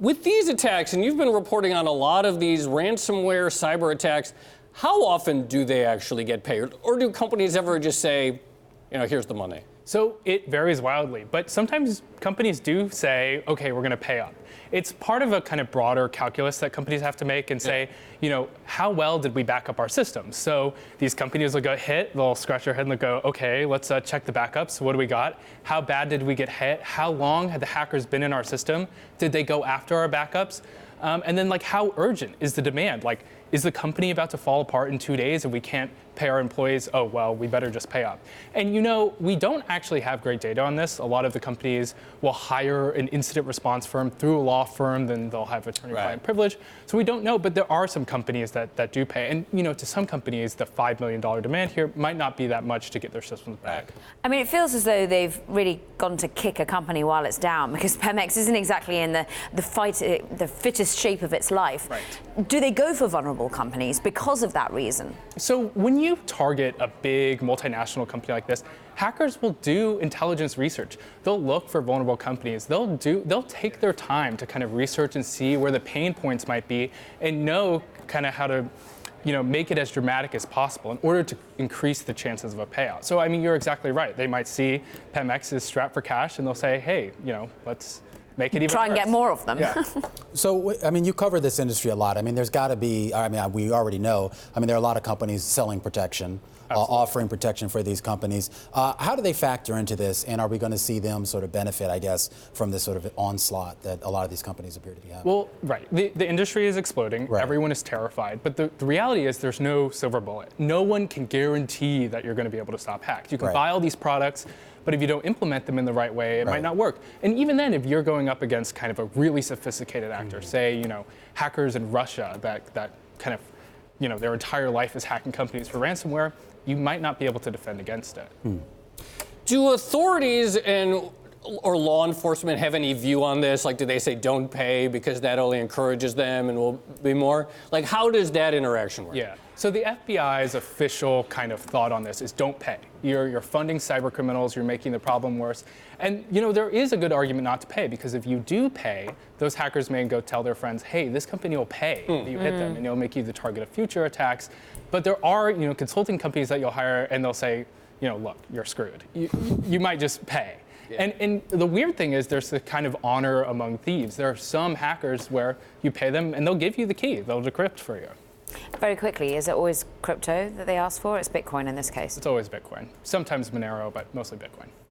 With these attacks, and you've been reporting on a lot of these ransomware cyber attacks, how often do they actually get paid? Or do companies ever just say, here's the money? So it varies wildly, but sometimes companies do say, okay, we're going to pay up. It's part of a kind of broader calculus that companies have to make and say, how well did we back up our systems? So these companies will get hit, they'll scratch their head and they'll go, okay, let's check the backups. What do we got? How bad did we get hit? How long had the hackers been in our system? Did they go after our backups? And then how urgent is the demand? Is the company about to fall apart in 2 days and we can't pay our employees? Oh, well, we better just pay up. And we don't actually have great data on this. A lot of the companies will hire an incident response firm through a law firm, then they'll have attorney-client privilege. So we don't know, but there are some companies that do pay. And to some companies, the $5 million demand here might not be that much to get their systems back. I mean, it feels as though they've really gone to kick a company while it's down, because Pemex isn't exactly in the fittest shape of its life. Right. Do they go for vulnerable companies because of that reason? So when you target a big multinational company like this, hackers will do intelligence research. They'll look for vulnerable companies. They'll take their time to kind of research and see where the pain points might be and know kind of how to make it as dramatic as possible in order to increase the chances of a payout. So, I mean, you're exactly right. They might see Pemex is strapped for cash and they'll say, hey, let's make it even Try and get more of them. Yeah. So, I mean, you cover this industry a lot. I mean, there's got to be, we already know, there are a lot of companies selling protection, offering protection for these companies. How do they factor into this? And are we going to see them sort of benefit, I guess, from this sort of onslaught that a lot of these companies appear to be having? Well, right. The industry is exploding. Right. Everyone is terrified. But the reality is there's no silver bullet. No one can guarantee that you're going to be able to stop hacks. You can buy all these products, but if you don't implement them in the right way, it might not work. And even then, if you're going up against kind of a really sophisticated actor, say, hackers in Russia that kind of, their entire life is hacking companies for ransomware, you might not be able to defend against it. Do authorities or law enforcement have any view on this? Do they say don't pay because that only encourages them and will be more? How does that interaction work? Yeah. So the FBI's official kind of thought on this is don't pay. You're funding cyber criminals, you're making the problem worse. And there is a good argument not to pay, because if you do pay, those hackers may go tell their friends, hey, this company will pay if you hit them, and it'll make you the target of future attacks. But there are consulting companies that you'll hire and they'll say, look, you're screwed. You might just pay. Yeah. And the weird thing is there's a kind of honor among thieves. There are some hackers where you pay them and they'll give you the key. They'll decrypt for you. Very quickly, is it always crypto that they ask for? It's Bitcoin in this case. It's always Bitcoin. Sometimes Monero, but mostly Bitcoin.